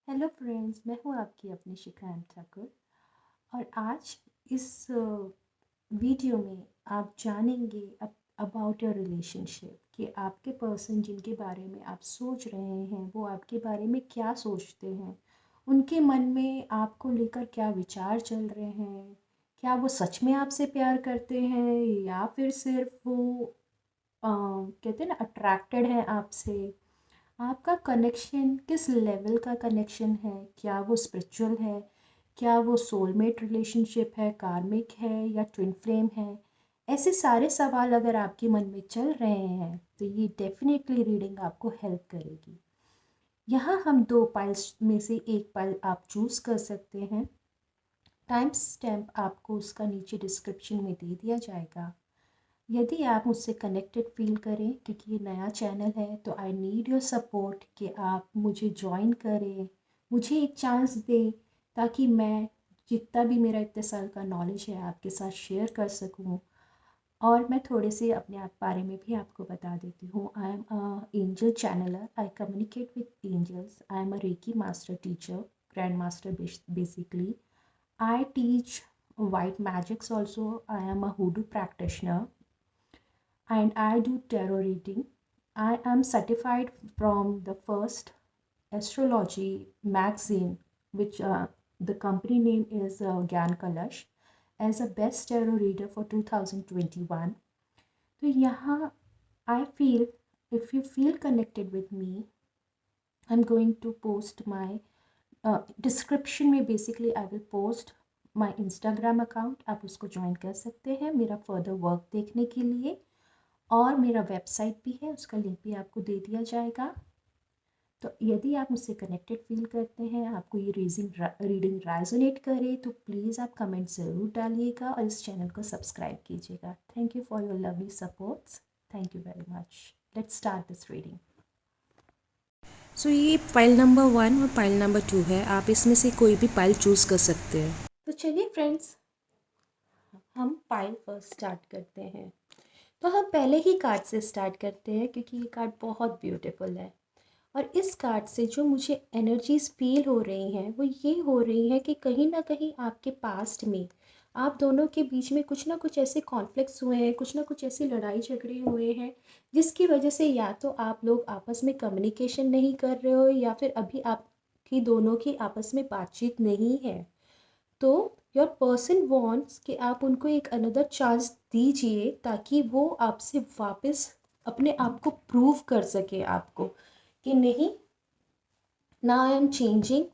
Hello friends, मैं हूँ आपकी अपनी शिखा एम ठाकुर। और आज इस वीडियो में आप जानेंगे अबाउट योर रिलेशनशिप कि आपके पर्सन जिनके बारे में आप सोच रहे हैं वो आपके बारे में क्या सोचते हैं, उनके मन में आपको लेकर क्या विचार चल रहे हैं, क्या वो सच में आपसे प्यार करते हैं या फिर सिर्फ वो कहते हैं ना अट्रैक्टेड है आपसे। आपका कनेक्शन किस लेवल का कनेक्शन है, क्या वो स्पिरिचुअल है, क्या वो सोलमेट रिलेशनशिप है, कार्मिक है या ट्विन फ्लेम है। ऐसे सारे सवाल अगर आपके मन में चल रहे हैं तो ये डेफिनेटली रीडिंग आपको हेल्प करेगी। यहाँ हम दो पाइल्स में से एक पाइल आप चूज़ कर सकते हैं। टाइम स्टैम्प आपको उसका नीचे डिस्क्रिप्शन में दे दिया जाएगा। यदि आप मुझसे कनेक्टेड फील करें, क्योंकि ये नया चैनल है, तो आई नीड योर सपोर्ट कि आप मुझे ज्वाइन करें, मुझे एक चांस दें ताकि मैं जितना भी मेरा इतने साल का नॉलेज है आपके साथ शेयर कर सकूं। और मैं थोड़े से अपने आप बारे में भी आपको बता देती हूँ। I am a angel channeller, I communicate with angels, I am a reiki master teacher, grand master basically. I teach white magics also. I am a hoodoo practitioner and I do tarot reading. I am certified from the first astrology magazine, which the company name is Gyan Kalash, as a best tarot reader for 2021. So यहाँ I feel if you feel connected with me, I'm going to post my description में basically I will post my Instagram account, आप उसको join कर सकते हैं मेरा further work देखने के लिए। और मेरा वेबसाइट भी है, उसका लिंक भी आपको दे दिया जाएगा। तो यदि आप मुझसे कनेक्टेड फील करते हैं, आपको ये रीडिंग रेजोनेट करे, तो प्लीज़ आप कमेंट ज़रूर डालिएगा और इस चैनल को सब्सक्राइब कीजिएगा। Thank you for your lovely supports. Thank you very much. Let's start this reading. So ये फाइल नंबर 1 और फाइल नंबर 2 है। आप इसमें से कोई भी फाइल चूज़ कर सकते हैं। तो चलिए फ्रेंड्स, हम पाइल फर्स्ट स्टार्ट करते हैं। तो हम पहले ही कार्ड से स्टार्ट करते हैं क्योंकि ये कार्ड बहुत ब्यूटीफुल है। और इस कार्ड से जो मुझे एनर्जीज फील हो रही हैं वो ये हो रही है कि कहीं ना कहीं आपके पास्ट में आप दोनों के बीच में कुछ ना कुछ ऐसे कॉन्फ्लिक्ट्स हुए हैं, कुछ ना कुछ ऐसी लड़ाई झगड़े हुए हैं जिसकी वजह से या तो आप लोग आपस में कम्युनिकेशन नहीं कर रहे हो या फिर अभी आपकी दोनों की आपस में बातचीत नहीं है। तो योर पर्सन वांट्स कि आप उनको एक अनदर चांस दीजिए ताकि वो आपसे वापस अपने आप को प्रूव कर सके आपको कि नहीं, ना आई एम चेंजिंग,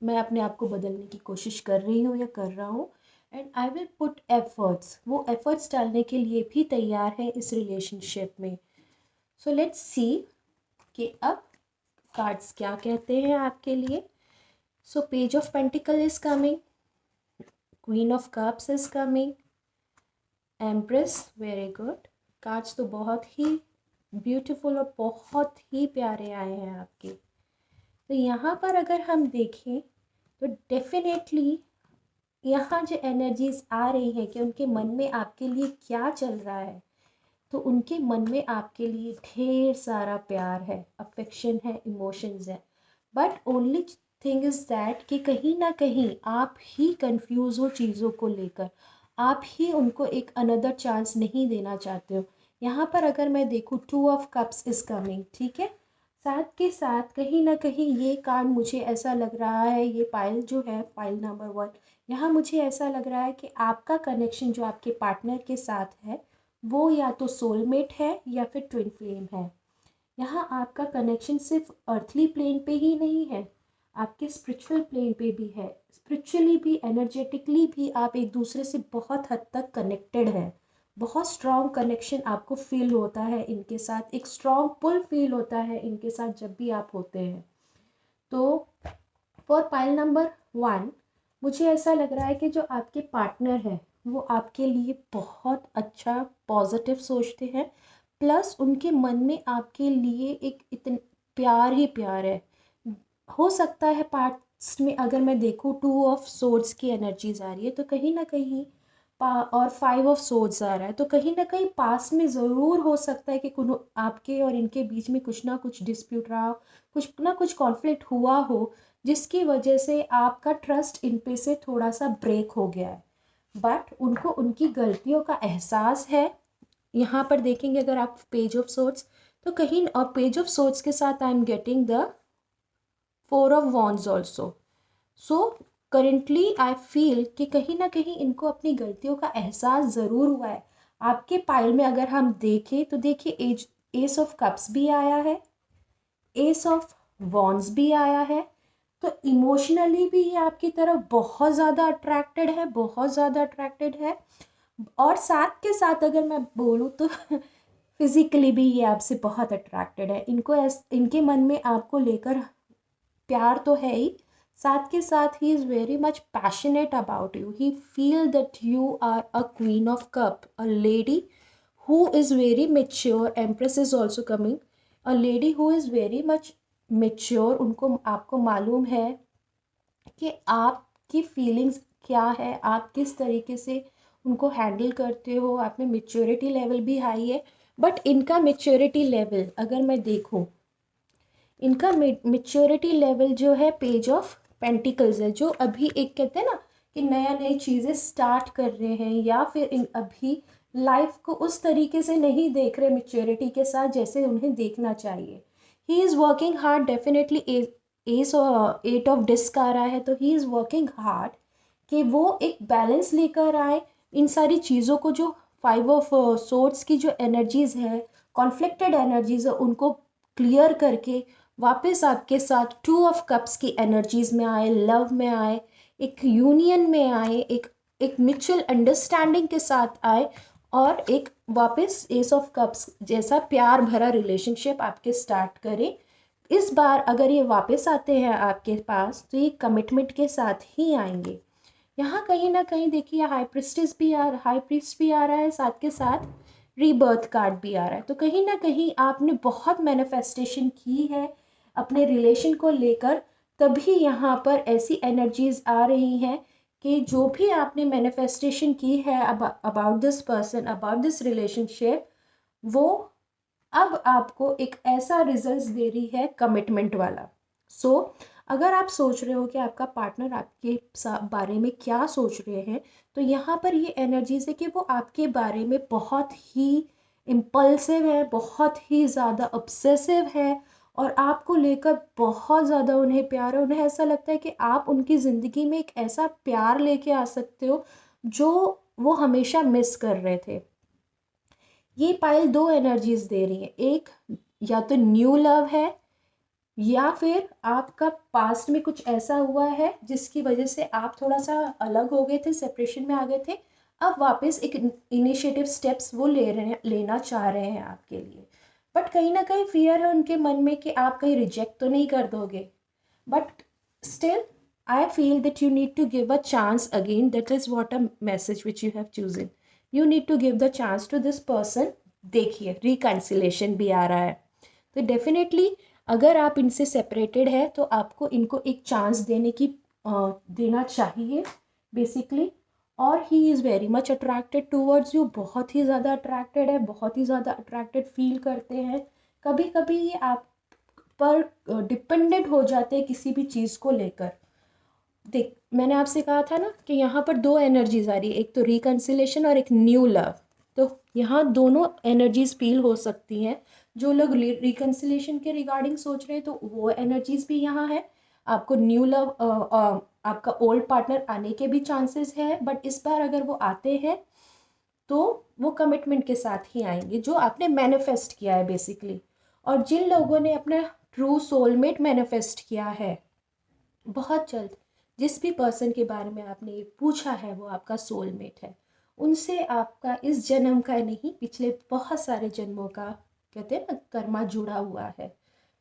मैं अपने आप को बदलने की कोशिश कर रही हूँ या कर रहा हूँ, and I will put efforts, वो एफर्ट्स डालने के लिए भी तैयार है इस रिलेशनशिप में। सो लेट्स सी कि अब कार्ड्स क्या कहते हैं आपके लिए। So page of pentacle is coming, queen of cups is coming, empress, very good. Cards तो बहुत ही ब्यूटीफुल और बहुत ही प्यारे आए हैं आपके। तो यहाँ पर अगर हम देखें तो डेफिनेटली यहाँ जो एनर्जीज आ रही हैं कि उनके मन में आपके लिए क्या चल रहा है, तो उनके मन में आपके लिए ढेर सारा प्यार है, अफेक्शन है, इमोशंस है। But only thing is that कि कहीं ना कहीं आप ही कंफ्यूज हो चीज़ों को लेकर, आप ही उनको एक अनदर चांस नहीं देना चाहते हो। यहाँ पर अगर मैं देखूँ, two of cups is coming, ठीक है। साथ के साथ कहीं ना कहीं ये कार्ड मुझे ऐसा लग रहा है, ये पाइल जो है फाइल नंबर 1, यहाँ मुझे ऐसा लग रहा है कि आपका कनेक्शन जो आपके पार्टनर के साथ है वो या तो सोलमेट है या फिर ट्विन फ्लेम है। यहाँ आपका कनेक्शन सिर्फ अर्थली प्लेन पे ही नहीं है, आपके स्पिरिचुअल प्लेन पे भी है। स्पिरिचुअली भी, एनर्जेटिकली भी आप एक दूसरे से बहुत हद तक कनेक्टेड है। बहुत स्ट्रॉन्ग कनेक्शन आपको फील होता है इनके साथ, एक स्ट्रॉन्ग पुल फील होता है इनके साथ जब भी आप होते हैं। तो फॉर पाइल नंबर 1 मुझे ऐसा लग रहा है कि जो आपके पार्टनर हैं वो आपके लिए बहुत अच्छा पॉजिटिव सोचते हैं, प्लस उनके मन में आपके लिए एक इतन प्यार ही प्यार है। हो सकता है पार्ट्स में अगर मैं देखूँ, टू ऑफ सोर्ड्स की एनर्जीज आ रही है तो कहीं ना कहीं और 5 ऑफ सोर्ड्स आ रहा है, तो कहीं ना कहीं पास में ज़रूर हो सकता है कि आपके और इनके बीच में कुछ ना कुछ डिस्प्यूट रहा हो, कुछ ना कुछ कॉन्फ्लिक्ट हुआ हो, जिसकी वजह से आपका ट्रस्ट इन पे से थोड़ा सा ब्रेक हो गया है। बट उनको उनकी गलतियों का एहसास है। यहाँ पर देखेंगे अगर आप पेज ऑफ सोर्ट्स, तो कहीं और पेज ऑफ सोर्ट्स के साथ I am getting the 4 of wands also. So currently I feel कि कहीं ना कहीं इनको अपनी गलतियों का एहसास ज़रूर हुआ है। आपके पाइल में अगर हम देखें तो देखिए एस ऑफ कप्स भी आया है, एस ऑफ वॉन्ड्स भी आया है। तो इमोशनली भी ये आपकी तरफ बहुत ज़्यादा अट्रैक्टेड है, बहुत ज़्यादा अट्रैक्टेड है। और साथ के साथ अगर मैं बोलूँ तो फिज़िकली भी ये आपसे बहुत अट्रैक्टेड है। इनके मन में आपको लेकर प्यार तो है ही, साथ के साथ ही is very much passionate about you. He feel that you are a queen of cup, a lady who is very mature. Empress is also coming, a lady who is very much mature. उनको आपको मालूम है कि आपकी feelings क्या है, आप किस तरीके से उनको हैंडल करते हो। आप में मेच्योरिटी लेवल भी हाई है। बट इनका मेच्योरिटी लेवल अगर मैं देखूं, इनका मेच्योरिटी लेवल जो है पेज ऑफ पेंटिकल्स है, जो अभी एक कहते हैं ना कि नया नई चीज़ें स्टार्ट कर रहे हैं, या फिर इन अभी लाइफ को उस तरीके से नहीं देख रहे मेच्योरिटी के साथ जैसे उन्हें देखना चाहिए। He is working hard definitely. S और 8 ऑफ डिस्क आ रहा है, तो ही इज़ वर्किंग हार्ड कि वो एक बैलेंस लेकर आए इन सारी चीज़ों को। जो 5 ऑफ सोर्ट्स की जो एनर्जीज़ है, कॉन्फ्लिक्टेड एनर्जीज़ है, उनको क्लियर करके वापस आपके साथ 2 ऑफ कप्स की एनर्जीज़ में आए, लव में आए, एक यूनियन में आए, एक म्यूचुअल अंडरस्टैंडिंग के साथ आए, और एक वापस एस ऑफ कप्स जैसा प्यार भरा रिलेशनशिप आपके स्टार्ट करें। इस बार अगर ये वापस आते हैं आपके पास तो ये कमिटमेंट के साथ ही आएंगे। यहाँ कहीं ना कहीं देखिए हाई प्रिस्टिस भी हाई प्रीस्ट भी आ रहा है, साथ के साथ रीबर्थ कार्ड भी आ रहा है। तो कहीं ना कहीं आपने बहुत मैनिफेस्टेशन की है अपने रिलेशन को लेकर, तभी यहाँ पर ऐसी एनर्जीज आ रही हैं कि जो भी आपने मैनिफेस्टेशन की है about this person, about this relationship, वो अब आपको एक ऐसा रिजल्ट दे रही है कमिटमेंट वाला। सो अगर आप सोच रहे हो कि आपका पार्टनर आपके बारे में क्या सोच रहे हैं, तो यहाँ पर ये एनर्जीज है कि वो आपके बारे में बहुत ही इम्पल्सिव है, बहुत ही ज़्यादा ऑब्सेसिव है, और आपको लेकर बहुत ज़्यादा उन्हें प्यार है। उन्हें ऐसा लगता है कि आप उनकी ज़िंदगी में एक ऐसा प्यार लेके आ सकते हो जो वो हमेशा मिस कर रहे थे। ये पाइल 2 एनर्जीज दे रही है, एक या तो न्यू लव है, या फिर आपका पास्ट में कुछ ऐसा हुआ है जिसकी वजह से आप थोड़ा सा अलग हो गए थे, सेपरेशन में आ गए थे। अब वापस एक इनिशिएटिव स्टेप्स वो लेना चाह रहे हैं आपके लिए। बट कहीं ना कहीं फियर है उनके मन में कि आप कहीं रिजेक्ट तो नहीं कर दोगे। But still I feel that you need to give a chance again. That is what a message which you have chosen. You need to give the chance to this person. देखिए reconciliation भी आ रहा है, तो definitely अगर आप इनसे separated है तो आपको इनको एक चांस देना चाहिए बेसिकली। और ही is very much attracted towards you, बहुत ही ज़्यादा अट्रैक्टेड है, बहुत ही ज़्यादा अट्रैक्टेड फील करते हैं। कभी कभी ये आप पर डिपेंडेंट हो जाते हैं किसी भी चीज़ को लेकर। देख मैंने आपसे कहा था ना कि यहाँ पर 2 एनर्जीज आ रही है, एक तो रिकन्सिलेशन और एक न्यू लव। तो यहाँ दोनों एनर्जीज फील हो सकती हैं। जो लोग रिकन्सिलेशन के रिगार्डिंग सोच रहे हैं तो वो एनर्जीज भी यहाँ है। आपको न्यू लव आपका ओल्ड पार्टनर आने के भी चांसेस है, बट इस बार अगर वो आते हैं तो वो कमिटमेंट के साथ ही आएंगे जो आपने मैनिफेस्ट किया है बेसिकली। और जिन लोगों ने अपना ट्रू सोलमेट मैनिफेस्ट किया है, बहुत जल्द जिस भी पर्सन के बारे में आपने ये पूछा है वो आपका सोलमेट है। उनसे आपका इस जन्म का नहीं, पिछले बहुत सारे जन्मों का कहते हैं ना कर्मा जुड़ा हुआ है,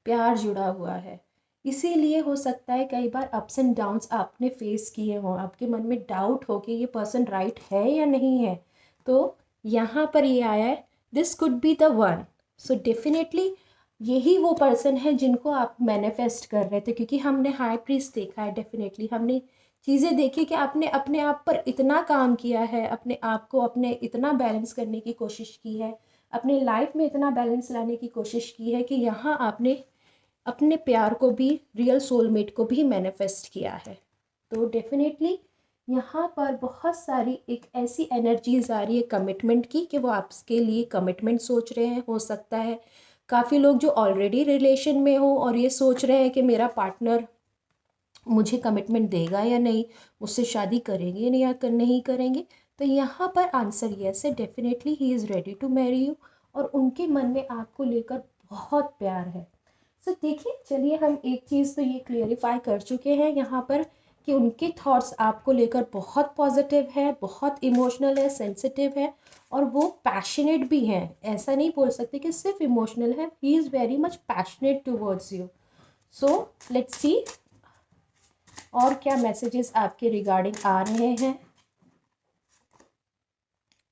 प्यार जुड़ा हुआ है। इसीलिए हो सकता है कई बार अप्स एंड डाउन्स आपने फेस किए हों, आपके मन में डाउट हो कि ये पर्सन राइट है या नहीं है, तो यहाँ पर ये आया है this could be the one. So definitely यही वो पर्सन है जिनको आप मैनिफेस्ट कर रहे थे, क्योंकि हमने हाई प्रीस्ट देखा है। डेफिनेटली हमने चीज़ें देखी कि आपने अपने आप पर इतना काम किया है, अपने आप को अपने इतना बैलेंस करने की कोशिश की है, अपने लाइफ में इतना बैलेंस लाने की कोशिश की है कि यहाँ आपने अपने प्यार को भी, रियल सोलमेट को भी मैनिफेस्ट किया है। तो डेफिनेटली यहाँ पर बहुत सारी एक ऐसी एनर्जीज आ रही है कमिटमेंट की कि वो आपके लिए कमिटमेंट सोच रहे हैं। हो सकता है काफ़ी लोग जो ऑलरेडी रिलेशन में हो और ये सोच रहे हैं कि मेरा पार्टनर मुझे कमिटमेंट देगा या नहीं, मुझसे शादी करेंगे या नहीं करेंगे। तो यहाँ पर आंसर येस है, definitely he is ready to marry you और उनके मन में आपको लेकर बहुत प्यार है। सो देखिए, चलिए हम एक चीज़ तो ये क्लियरिफाई कर चुके हैं यहाँ पर कि उनके थॉट्स आपको लेकर बहुत पॉजिटिव है, बहुत इमोशनल है, सेंसिटिव है और वो पैशनेट भी हैं। ऐसा नहीं बोल सकते कि सिर्फ इमोशनल है, ही is very much passionate towards you. So let's see और क्या मैसेजेस आपके रिगार्डिंग आ रहे हैं।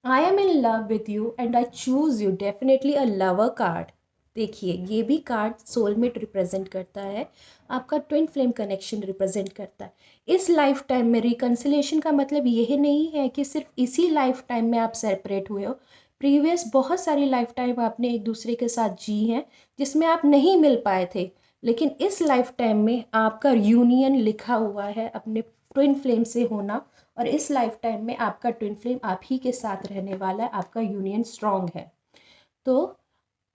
I am in love with you and I choose you, definitely a lover card. देखिए, ये भी कार्ड सोलमेट रिप्रेजेंट करता है, आपका ट्विन फ्लेम कनेक्शन रिप्रेजेंट करता है। इस लाइफ टाइम में रिकन्सिलेशन का मतलब यही नहीं है कि सिर्फ इसी लाइफ टाइम में आप सेपरेट हुए हो। प्रीवियस बहुत सारी लाइफ टाइम आपने एक दूसरे के साथ जी हैं जिसमें आप नहीं मिल पाए थे, लेकिन इस लाइफ टाइम में आपका यूनियन लिखा हुआ है अपने ट्विन फ्लेम से होना, और इस लाइफ टाइम में आपका ट्विन फ्लेम आप ही के साथ रहने वाला है, आपका यूनियन स्ट्रॉन्ग है। तो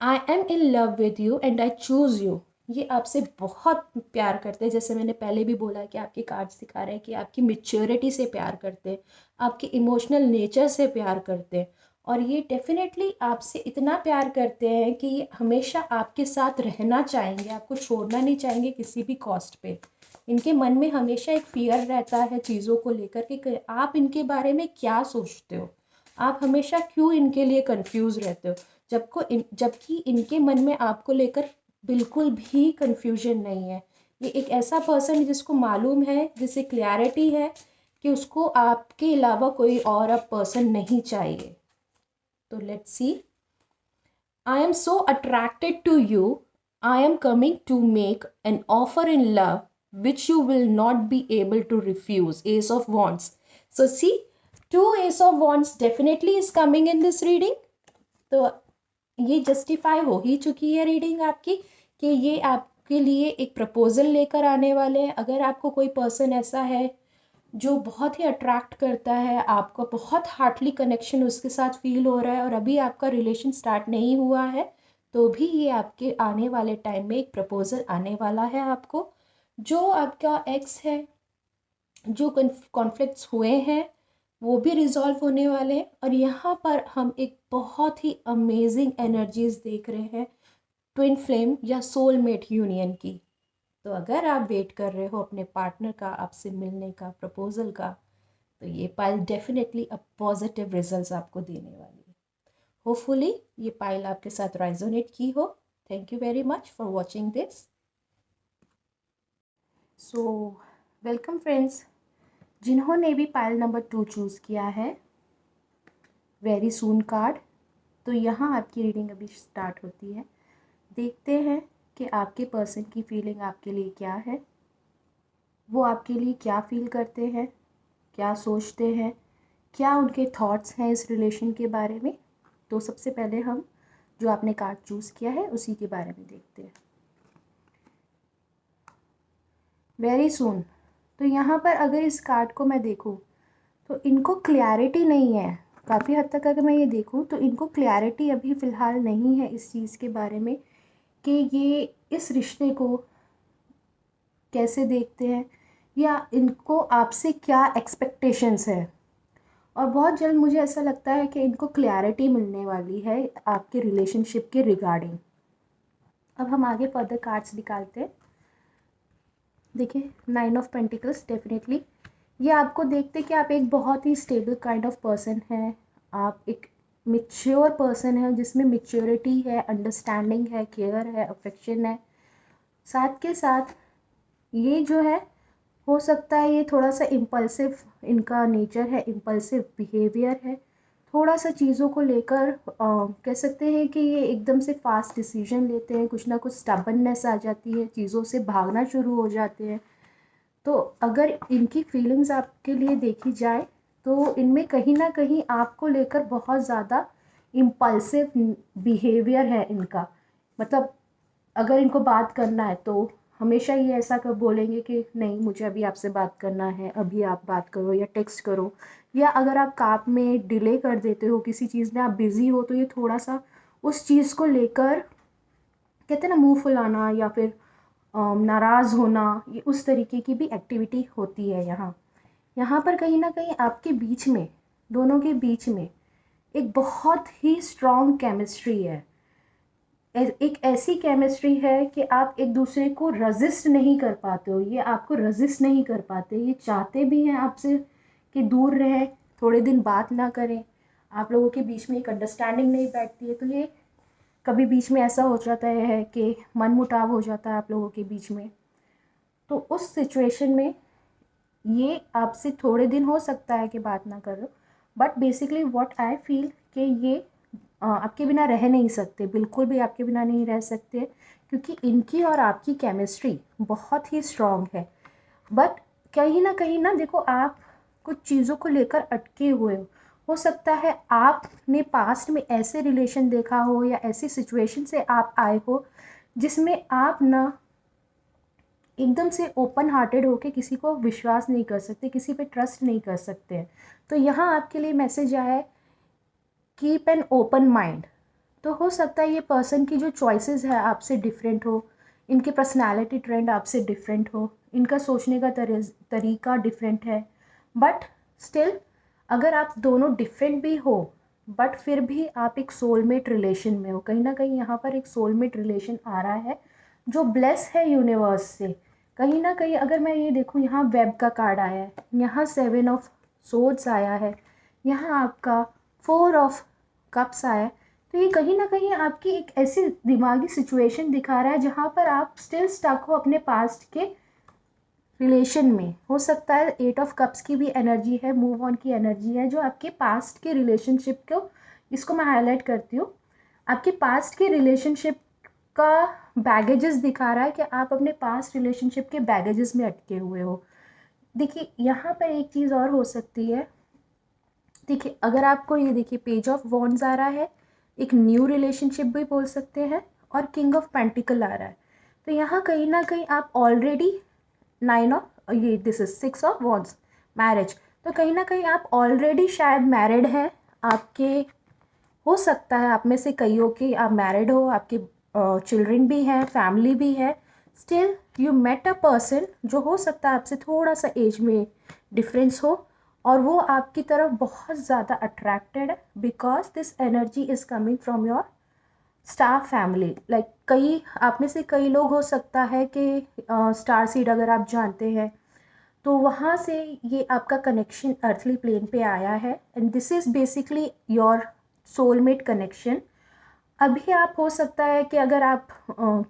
I am in love with you and I choose you, ये आपसे बहुत प्यार करते हैं। जैसे मैंने पहले भी बोला कि आपके कार्ड्स दिखा रहे हैं कि आपकी मेच्योरिटी से प्यार करते हैं, आपके इमोशनल नेचर से प्यार करते हैं, और ये डेफिनेटली आपसे इतना प्यार करते हैं कि ये हमेशा आपके साथ रहना चाहेंगे, आपको छोड़ना नहीं चाहेंगे किसी भी कॉस्ट पे। इनके मन में हमेशा एक फियर रहता है चीज़ों को लेकर कि आप इनके बारे में क्या सोचते हो, आप हमेशा क्यों इनके लिए कंफ्यूज रहते हो, जबकि इनके मन में आपको लेकर बिल्कुल भी कंफ्यूजन नहीं है। ये एक ऐसा पर्सन है जिसको मालूम है, जिसे क्लैरिटी है कि उसको आपके अलावा कोई और अब पर्सन नहीं चाहिए। तो let's see, I am so attracted to you, I am coming to make an offer in love which you will not be able to refuse. Ace of Wands. So see, 2 Ace of Wands definitely is coming in this reading. तो ये justify हो ही चुकी है reading आपकी कि ये आपके लिए एक प्रपोजल लेकर आने वाले हैं। अगर आपको कोई पर्सन ऐसा है जो बहुत ही अट्रैक्ट करता है, आपका बहुत हार्टली कनेक्शन उसके साथ फील हो रहा है और अभी आपका रिलेशन स्टार्ट नहीं हुआ है, तो भी ये आपके आने वाले टाइम में एक प्रपोजल आने वाला है आपको। जो आपका एक्स है, जो कॉन्फ्लिक्ट्स हुए हैं वो भी रिजॉल्व होने वाले हैं, और यहाँ पर हम एक बहुत ही अमेजिंग एनर्जीज देख रहे हैं ट्विन फ्लेम या सोलमेट यूनियन की। तो अगर आप वेट कर रहे हो अपने पार्टनर का आपसे मिलने का, प्रपोजल का, तो ये pile definitely a positive results आपको देने वाली है। होपफुली ये पाइल आपके साथ रेजोनेट की हो। Thank you very much for watching this. So welcome friends, जिन्होंने भी पाइल नंबर 2 चूज़ किया है, वेरी सून कार्ड, तो यहाँ आपकी रीडिंग अभी स्टार्ट होती है। देखते हैं कि आपके पर्सन की फीलिंग आपके लिए क्या है, वो आपके लिए क्या फील करते हैं, क्या सोचते हैं, क्या उनके थॉट्स हैं इस रिलेशन के बारे में। तो सबसे पहले हम जो आपने कार्ड चूज़ किया है उसी के बारे में देखते हैं। वेरी सून, तो यहाँ पर अगर इस कार्ड को मैं देखूँ तो इनको क्लैरिटी नहीं है। काफ़ी हद तक अगर मैं ये देखूँ तो इनको क्लैरिटी अभी फ़िलहाल नहीं है इस चीज़ के बारे में कि ये इस रिश्ते को कैसे देखते हैं या इनको आपसे क्या एक्सपेक्टेशंस है। और बहुत जल्द मुझे ऐसा लगता है कि इनको क्लैरिटी मिलने वाली है आपके रिलेशनशिप के रिगार्डिंग। अब हम आगे फर्दर कार्ड्स निकालते हैं। देखिए, 9 ऑफ पेंटिकल्स, डेफिनेटली ये आपको देखते कि आप एक बहुत ही स्टेबल काइंड ऑफ पर्सन हैं। आप एक मैच्योर पर्सन है जिसमें मैच्योरिटी है, अंडरस्टैंडिंग है, केयर है, अफेक्शन है। साथ के साथ ये जो है, हो सकता है ये थोड़ा सा इम्पल्सिव इनका नेचर है, इम्पल्सिव बिहेवियर है, थोड़ा सा चीज़ों को लेकर कह सकते हैं कि ये एकदम से फास्ट डिसीजन लेते हैं, कुछ ना कुछ स्टबर्ननेस आ जाती है, चीज़ों से भागना शुरू हो जाते हैं। तो अगर इनकी फीलिंग्स आपके लिए देखी जाए तो इनमें कहीं ना कहीं आपको लेकर बहुत ज़्यादा इम्पल्सिव बिहेवियर है इनका। मतलब अगर इनको बात करना है तो हमेशा ये ऐसा कर बोलेंगे कि नहीं मुझे अभी आपसे बात करना है, अभी आप बात करो या टेक्स्ट करो। या अगर आप काम में डिले कर देते हो, किसी चीज़ में आप बिज़ी हो, तो ये थोड़ा सा उस चीज़ को लेकर कहते हैं ना मुंह फुलाना या फिर नाराज़ होना, ये उस तरीके की भी एक्टिविटी होती है यहाँ। यहाँ पर कहीं ना कहीं आपके बीच में, दोनों के बीच में एक बहुत ही स्ट्रॉन्ग केमिस्ट्री है। एक ऐसी केमिस्ट्री है कि आप एक दूसरे को रजिस्ट नहीं कर पाते हो, ये आपको रजिस्ट नहीं कर पाते, ये चाहते भी हैं आपसे कि दूर रहें, थोड़े दिन बात ना करें, आप लोगों के बीच में एक अंडरस्टैंडिंग नहीं बैठती है, तो ये कभी बीच में ऐसा हो जाता है कि मन मुटाव हो जाता है आप लोगों के बीच में। तो उस सिचुएशन में ये आपसे थोड़े दिन हो सकता है कि बात ना करो, but basically what I feel कि ये आपके बिना रह नहीं सकते, बिल्कुल भी आपके बिना नहीं रह सकते, क्योंकि इनकी और आपकी केमिस्ट्री बहुत ही स्ट्रॉन्ग है। बट कहीं ना देखो, आप कुछ चीज़ों को लेकर अटके हुए हो सकता है आपने पास्ट में ऐसे रिलेशन देखा हो या ऐसी सिचुएशन से आप आए हो जिसमें आप ना एकदम से ओपन हार्टेड होके किसी को विश्वास नहीं कर सकते, किसी पे ट्रस्ट नहीं कर सकते हैं। तो यहाँ आपके लिए मैसेज आया है, कीप एन ओपन माइंड। तो हो सकता है ये पर्सन की जो चॉइसेस है आपसे डिफरेंट हो, इनके पर्सनालिटी ट्रेंड आपसे डिफरेंट हो, इनका सोचने का तरीका डिफरेंट है, बट स्टिल अगर आप दोनों डिफरेंट भी हो, बट फिर भी आप एक सोलमेट रिलेशन में हो। कहीं ना कहीं यहाँ पर एक सोलमेट रिलेशन आ रहा है जो ब्लेस है यूनिवर्स से। कहीं ना कहीं अगर मैं ये देखूँ, यहाँ वेब का कार्ड आया है, यहाँ 7 ऑफ सोर्ड्स आया है, यहाँ आपका 4 ऑफ कप्स आया है। तो ये कहीं ना कहीं आपकी एक ऐसी दिमागी सिचुएशन दिखा रहा है जहाँ पर आप स्टिल स्टक हो अपने पास्ट के रिलेशन में। हो सकता है 8 ऑफ कप्स की भी एनर्जी है, मूव ऑन की एनर्जी है, जो आपके पास्ट के रिलेशनशिप को, इसको मैं हाईलाइट करती हूँ, आपके पास्ट के रिलेशनशिप का बैगेजेस दिखा रहा है कि आप अपने पास्ट रिलेशनशिप के बैगेजेस में अटके हुए हो। देखिए यहाँ पर एक चीज़ और हो सकती है, देखिए अगर आपको ये देखिए पेज ऑफ वॉन्ड्स आ रहा है, एक न्यू रिलेशनशिप भी बोल सकते हैं, और किंग ऑफ पेंटिकल आ रहा है। तो यहाँ कहीं ना कहीं आप ऑलरेडी 9 ऑफ, ये this is 6 of wands, marriage. तो कहीं ना कहीं आप ऑलरेडी शायद मैरिड हैं, आपके हो सकता है आप में से कईयों के आप मैरिड हो, आपके चिल्ड्रन भी हैं, फैमिली भी है। Still you met a person जो हो सकता है आपसे थोड़ा सा एज में डिफरेंस हो, और वो आपकी तरफ बहुत ज़्यादा अट्रैक्टेड है, because this energy is coming from your star family. Like कई आप में से कई लोग हो सकता है कि स्टार सीड अगर आप जानते हैं तो वहाँ से ये आपका कनेक्शन अर्थली प्लेन पे आया है, and this is basically your soulmate connection. अभी आप हो सकता है कि अगर आप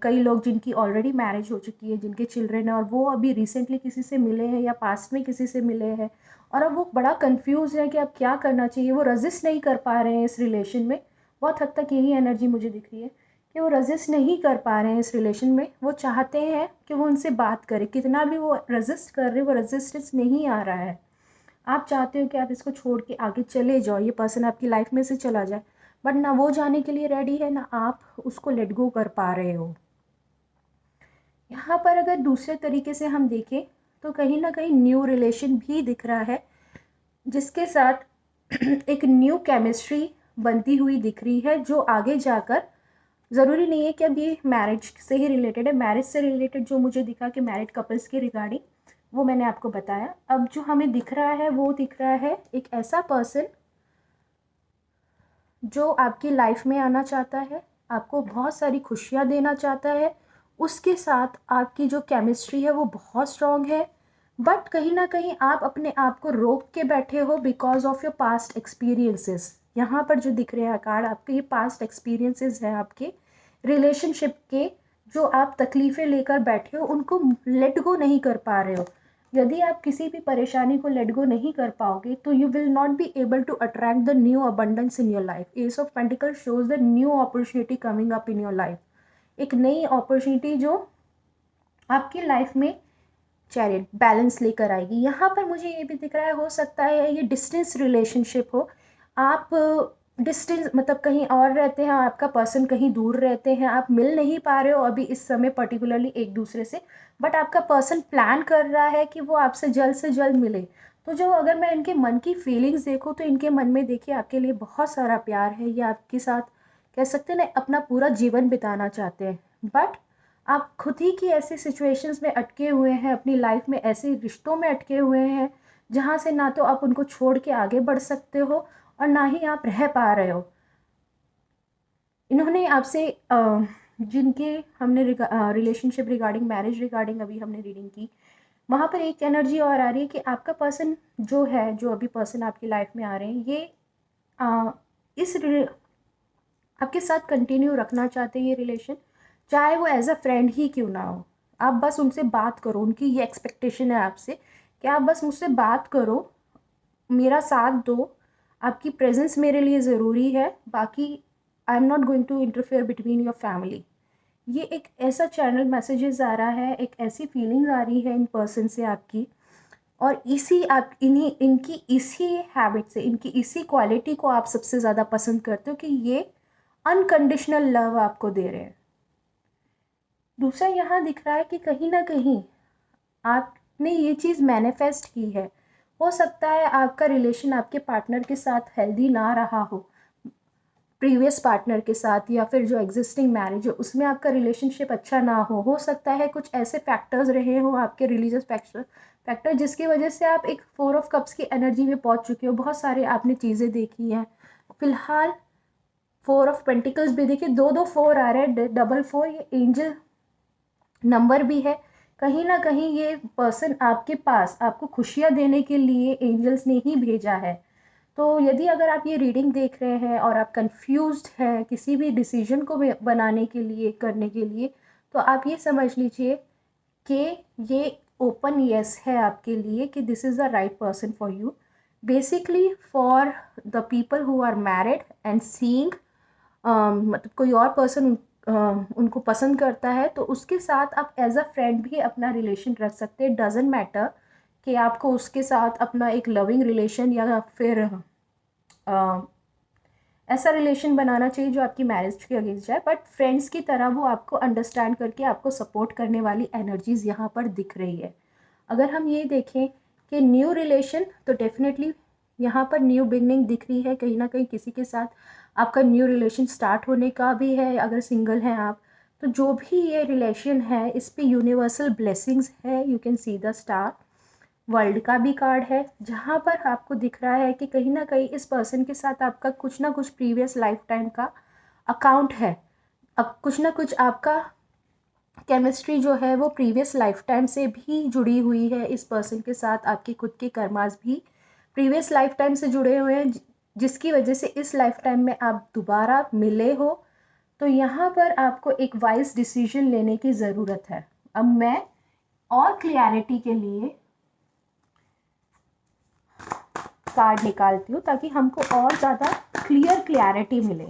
कई लोग जिनकी ऑलरेडी मैरिज हो चुकी है, जिनके चिल्ड्रन हैं, और वो अभी रिसेंटली किसी से मिले हैं या पास्ट में किसी से मिले हैं, और अब वो बड़ा कंफ्यूज है कि अब क्या करना चाहिए, वो रजिस्ट नहीं कर पा रहे हैं इस रिलेशन में। बहुत हद तक यही एनर्जी मुझे दिख रही है कि वो रजिस्ट नहीं कर पा रहे हैं इस रिलेशन में। वो चाहते हैं कि वो उनसे बात करें, कितना भी वो रजिस्ट कर रहे हैं, वो रजिस्टेंस नहीं आ रहा है। आप चाहते हो कि आप इसको छोड़ के आगे चले जाओ, ये पर्सन आपकी लाइफ में से चला जाए, बट ना वो जाने के लिए रेडी है, ना आप उसको लेट गो कर पा रहे हो। यहाँ पर अगर दूसरे तरीके से हम देखें तो कहीं ना कहीं न्यू रिलेशन भी दिख रहा है, जिसके साथ एक न्यू केमिस्ट्री बनती हुई दिख रही है, जो आगे जाकर ज़रूरी नहीं है कि अब ये मैरिज से ही रिलेटेड है। मैरिज से रिलेटेड जो मुझे दिखा कि मैरिड कपल्स के रिगार्डिंग, वो मैंने आपको बताया। अब जो हमें दिख रहा है वो दिख रहा है एक ऐसा पर्सन जो आपकी लाइफ में आना चाहता है, आपको बहुत सारी खुशियाँ देना चाहता है, उसके साथ आपकी जो केमिस्ट्री है वो बहुत स्ट्रॉन्ग है, बट कहीं ना कहीं आप अपने आप को रोक के बैठे हो because of your past experiences. यहाँ पर जो दिख रहे हैं कार्ड, आपके ये पास्ट एक्सपीरियंसेस हैं आपके रिलेशनशिप के, जो आप तकलीफ़ें लेकर बैठे हो, उनको लेट गो नहीं कर पा रहे हो। यदि आप किसी भी परेशानी को लेट गो नहीं कर पाओगे तो you will not be able to attract the new abundance in your life. Ace of pentacle shows the new opportunity coming up in your life, एक नई अपॉर्चुनिटी जो आपकी लाइफ में चैरियट बैलेंस लेकर आएगी। यहाँ पर मुझे ये भी दिख रहा है, हो सकता है ये डिस्टेंस रिलेशनशिप हो, आप डिस्टेंस मतलब कहीं और रहते हैं, आपका पर्सन कहीं दूर रहते हैं, आप मिल नहीं पा रहे हो अभी इस समय पर्टिकुलरली एक दूसरे से, बट आपका पर्सन प्लान कर रहा है कि वो आपसे जल्द से जल्द मिले। तो जो अगर मैं इनके मन की फीलिंग्स देखूँ तो इनके मन में देखिए आपके लिए बहुत सारा प्यार है, ये आपके साथ कह सकते हैं ना अपना पूरा जीवन बिताना चाहते हैं। बट आप खुद ही की ऐसी सिचुएशंस में अटके हुए हैं, अपनी लाइफ में ऐसे रिश्तों में अटके हुए हैं जहाँ से ना तो आप उनको छोड़ के आगे बढ़ सकते हो और ना ही आप रह पा रहे हो। इन्होंने आपसे जिनके हमने रिलेशनशिप रिगार्डिंग मैरिज रिगार्डिंग अभी हमने रीडिंग की, वहाँ पर एक एनर्जी और आ रही है कि आपका पर्सन जो है, जो अभी पर्सन आपकी लाइफ में आ रहे हैं, ये अ, इस आपके साथ कंटिन्यू रखना चाहते हैं ये रिलेशन, चाहे वो एज अ फ्रेंड ही क्यों ना हो। आप बस उनसे बात करो, उनकी ये एक्सपेक्टेशन है आपसे कि आप बस मुझसे बात करो, मेरा साथ दो, आपकी प्रेजेंस मेरे लिए ज़रूरी है, बाकी I am not going to interfere between your family. ये एक ऐसा चैनल मैसेजेस आ रहा है, एक ऐसी फीलिंग आ रही है इन पर्सन से आपकी, और इसी आप इन्हीं इनकी इसी हैबिट से, इनकी इसी क्वालिटी को आप सबसे ज़्यादा पसंद करते हो कि ये अनकंडीशनल लव आपको दे रहे हैं। दूसरा यहाँ दिख रहा है कि कहीं ना कहीं आपने ये चीज़ मैनिफेस्ट की है। हो सकता है आपका रिलेशन आपके पार्टनर के साथ हेल्दी ना रहा हो, प्रीवियस पार्टनर के साथ, या फिर जो एग्जिस्टिंग मैरिज है उसमें आपका रिलेशनशिप अच्छा ना हो सकता है कुछ ऐसे फैक्टर्स रहे हो आपके रिलीजियस फैक्टर जिसकी वजह से आप एक 4 ऑफ कप्स की एनर्जी में पहुंच चुके हो। बहुत सारे आपने चीज़ें देखी हैं। फिलहाल 4 ऑफ पेंटिकल्स भी देखिए, दो दो 4 आ रहे हैं, डबल 4, ये एंजल नंबर भी है। कहीं ना कहीं ये पर्सन आपके पास आपको खुशियाँ देने के लिए एंजल्स ने ही भेजा है। तो यदि अगर आप ये रीडिंग देख रहे हैं और आप कंफ्यूज्ड हैं किसी भी डिसीजन को बनाने के लिए, करने के लिए, तो आप ये समझ लीजिए कि ये ओपन यस है आपके लिए कि this is the right person for you. Basically for the people who are married and seeing, मतलब कोई और पर्सन उनको पसंद करता है तो उसके साथ आप एज अ फ्रेंड भी अपना रिलेशन रख सकते हैं। डजेंट मैटर कि आपको उसके साथ अपना एक लविंग रिलेशन या फिर ऐसा रिलेशन बनाना चाहिए जो आपकी मैरिज के अगेंस्ट जाए, बट फ्रेंड्स की तरह वो आपको अंडरस्टैंड करके आपको सपोर्ट करने वाली एनर्जीज़ यहाँ पर दिख रही है। अगर हम ये देखें कि न्यू रिलेशन, तो डेफिनेटली यहाँ पर न्यू बिगनिंग दिख रही है। कहीं ना कहीं किसी के साथ आपका न्यू रिलेशन स्टार्ट होने का भी है। अगर सिंगल हैं आप, तो जो भी ये रिलेशन है इस पे यूनिवर्सल ब्लेसिंग्स है। You can see the star, world का भी कार्ड है जहाँ पर आपको दिख रहा है कि कहीं ना कहीं इस पर्सन के साथ आपका कुछ ना कुछ प्रीवियस लाइफ टाइम का अकाउंट है। अब कुछ ना कुछ आपका केमिस्ट्री जो है वो प्रीवियस लाइफ टाइम से भी जुड़ी हुई है इस पर्सन के साथ। आपके खुद के कर्मास भी प्रीवियस लाइफ टाइम से जुड़े हुए हैं, जिसकी वजह से इस लाइफ टाइम में आप दोबारा मिले हो। तो यहाँ पर आपको एक वाइज डिसीजन लेने की ज़रूरत है। अब मैं और क्लियरिटी के लिए कार्ड निकालती हूँ ताकि हमको और ज़्यादा क्लियरिटी मिले।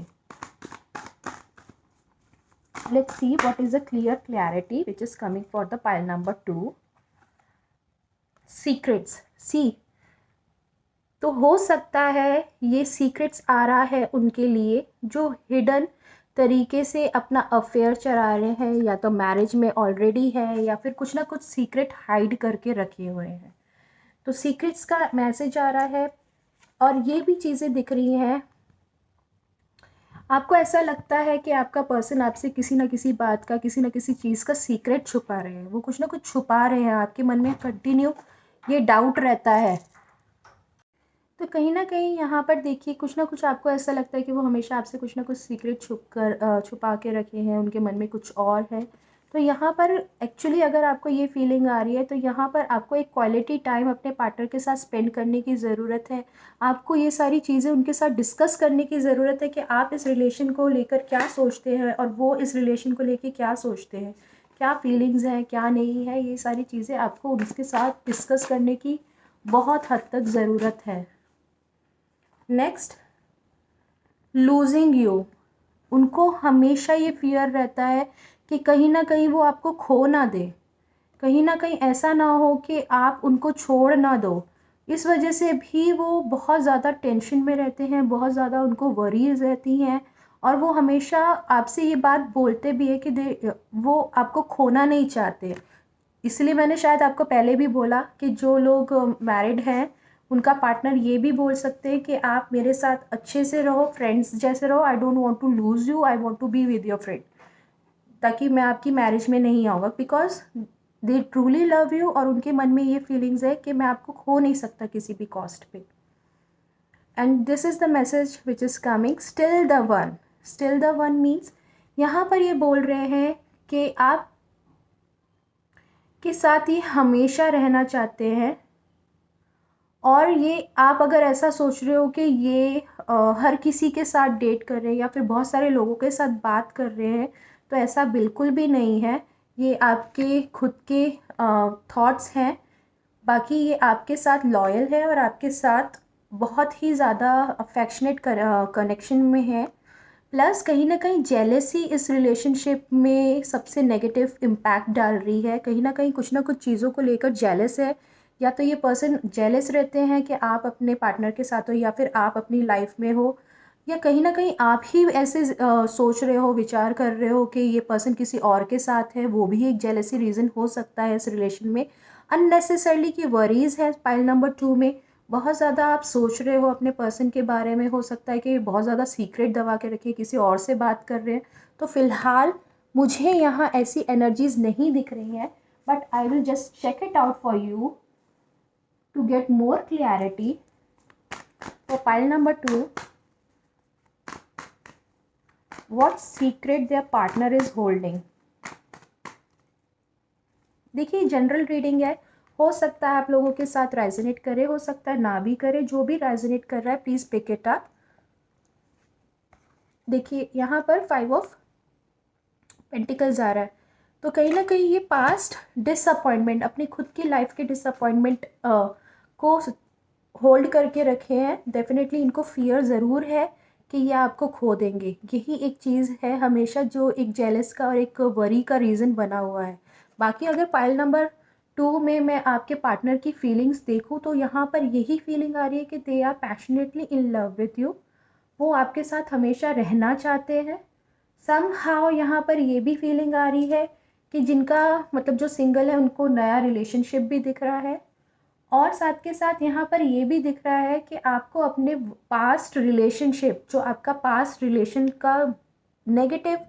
Let's see what is the clear clarity which is coming for the pile number 2. Secrets. See, तो हो सकता है ये सीक्रेट्स आ रहा है उनके लिए जो हिडन तरीके से अपना अफेयर चला रहे हैं, या तो मैरिज में ऑलरेडी है या फिर कुछ ना कुछ सीक्रेट हाइड करके रखे हुए हैं। तो सीक्रेट्स का मैसेज आ रहा है और ये भी चीज़ें दिख रही हैं। आपको ऐसा लगता है कि आपका पर्सन आपसे किसी ना किसी बात का, किसी ना किसी चीज़ का सीक्रेट छुपा रहे हैं। वो कुछ ना कुछ छुपा रहे हैं, आपके मन में कंटिन्यू ये डाउट रहता है। तो कहीं ना कहीं यहाँ पर देखिए कुछ ना कुछ आपको ऐसा लगता है कि वो हमेशा आपसे कुछ ना कुछ सीक्रेट छुपा के रखे हैं, उनके मन में कुछ और है। तो यहाँ पर एक्चुअली अगर आपको ये फीलिंग आ रही है तो यहाँ पर आपको एक क्वालिटी टाइम अपने पार्टनर के साथ स्पेंड करने की ज़रूरत है। आपको ये सारी चीज़ें उनके साथ डिस्कस करने की ज़रूरत है कि आप इस रिलेशन को लेकर क्या सोचते हैं और वो इस रिलेशन को लेकर क्या सोचते हैं, क्या फीलिंग्स हैं, क्या नहीं है। ये सारी चीज़ें आपको उनके साथ डिस्कस करने की बहुत हद तक ज़रूरत है। Next, losing you. उनको हमेशा ये फियर रहता है कि कहीं ना कहीं वो आपको खो ना दे, कहीं ना कहीं ऐसा ना हो कि आप उनको छोड़ ना दो। इस वजह से भी वो बहुत ज़्यादा टेंशन में रहते हैं, बहुत ज़्यादा उनको वरीज रहती हैं, और वो हमेशा आपसे ये बात बोलते भी है कि वो आपको खोना नहीं चाहते। इसलिए मैंने शायद आपको पहले भी बोला कि जो लोग मैरिड हैं उनका पार्टनर ये भी बोल सकते हैं कि आप मेरे साथ अच्छे से रहो, फ्रेंड्स जैसे रहो, I don't want to lose you, I want to be with your friend, ताकि मैं आपकी मैरिज में नहीं आऊँगा, because they truly love you, और उनके मन में ये फीलिंग्स है कि मैं आपको खो नहीं सकता किसी भी कॉस्ट पे। And this is the message which is coming, still the one. Still the one means यहाँ पर ये बोल रहे हैं कि आप के साथ ही हमेशा रहना चाहते हैं, और ये आप अगर ऐसा सोच रहे हो कि ये हर किसी के साथ डेट कर रहे हैं या फिर बहुत सारे लोगों के साथ बात कर रहे हैं, तो ऐसा बिल्कुल भी नहीं है। ये आपके खुद के थॉट्स हैं। बाकी ये आपके साथ लॉयल है और आपके साथ बहुत ही ज़्यादा अफेक्शनेट कनेक्शन में है। प्लस कहीं ना कहीं जेलेसी इस रिलेशनशिप में सबसे नेगेटिव इम्पैक्ट डाल रही है। कहीं ना कुछ चीज़ों को लेकर जेलस है, या तो ये पर्सन जेलस रहते हैं कि आप अपने पार्टनर के साथ हो, या फिर आप अपनी लाइफ में हो, या कहीं ना कहीं आप ही ऐसे सोच रहे हो, विचार कर रहे हो कि ये पर्सन किसी और के साथ है। वो भी एक जेलसी रीज़न हो सकता है इस रिलेशन में। अननेसेसरली की वरीज़ है पाइल नंबर 2 में। बहुत ज़्यादा आप सोच रहे हो अपने पर्सन के बारे में, हो सकता है कि बहुत ज़्यादा सीक्रेट दबा के रखे, किसी और से बात कर रहे हैं। तो फ़िलहाल मुझे यहाँ ऐसी एनर्जीज़ नहीं दिख रही हैं, but I will just check it out for you to get more clarity. For pile number 2, what secret their partner is holding। देखिए जनरल रीडिंग है, हो सकता है आप लोगों के साथ रेजोनेट करे, हो सकता है ना भी करे। जो भी रेजोनेट कर रहा है प्लीज़ पिक इट अप। देखिए यहाँ पर 5 ऑफ पेंटिकल्स आ रहा है, तो कहीं ना कहीं ये पास्ट डिसअपॉइंटमेंट, अपनी खुद की लाइफ के डिसअपॉइंटमेंट को होल्ड करके रखे हैं। डेफिनेटली इनको फियर ज़रूर है कि ये आपको खो देंगे। यही एक चीज़ है हमेशा जो एक जेलस का और एक वरी का रीज़न बना हुआ है। बाकी अगर पाइल नंबर 2 में मैं आपके पार्टनर की फीलिंग्स देखूं, तो यहाँ पर यही फीलिंग आ रही है कि they are passionately in love with you. वो आपके साथ हमेशा रहना चाहते हैं। समहाउ यहाँ पर ये भी फीलिंग आ रही है कि जिनका मतलब जो सिंगल है उनको नया रिलेशनशिप भी दिख रहा है, और साथ के साथ यहाँ पर ये भी दिख रहा है कि आपको अपने पास्ट रिलेशनशिप, जो आपका पास्ट रिलेशन का नेगेटिव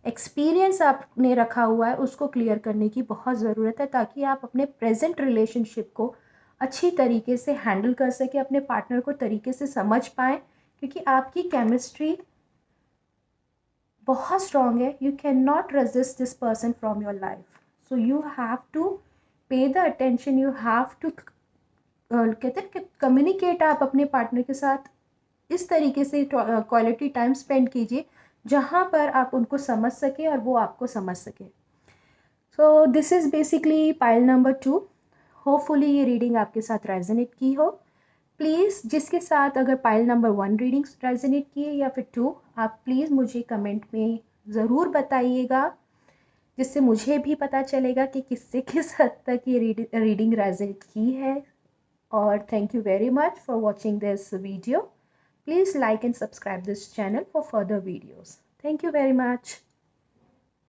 एक्सपीरियंस आपने रखा हुआ है, उसको क्लियर करने की बहुत ज़रूरत है, ताकि आप अपने प्रेजेंट रिलेशनशिप को अच्छी तरीके से हैंडल कर सकें, अपने पार्टनर को तरीके से समझ पाएँ, क्योंकि आपकी केमिस्ट्री बहुत स्ट्रॉन्ग है। You can not resist this person from your life, so you have to pay the attention, you have to कहते हैं कि कम्युनिकेट आप अपने पार्टनर के साथ इस तरीके से क्वालिटी टाइम स्पेंड कीजिए जहाँ पर आप उनको समझ सके और वो आपको समझ सके। So this is basically pile number 2। Hopefully ये रीडिंग आपके साथ रेजोनेट की हो। प्लीज़ जिसके साथ अगर पाइल नंबर 1 रीडिंग्स रेजोनेट किए या फिर 2, आप प्लीज़ मुझे कमेंट में ज़रूर बताइएगा, जिससे मुझे भी पता चलेगा कि किससे किस हद तक ये रीडिंग रेजोनेट की है। Or thank you very much for watching this video. Please like and subscribe this channel for further videos. Thank you very much.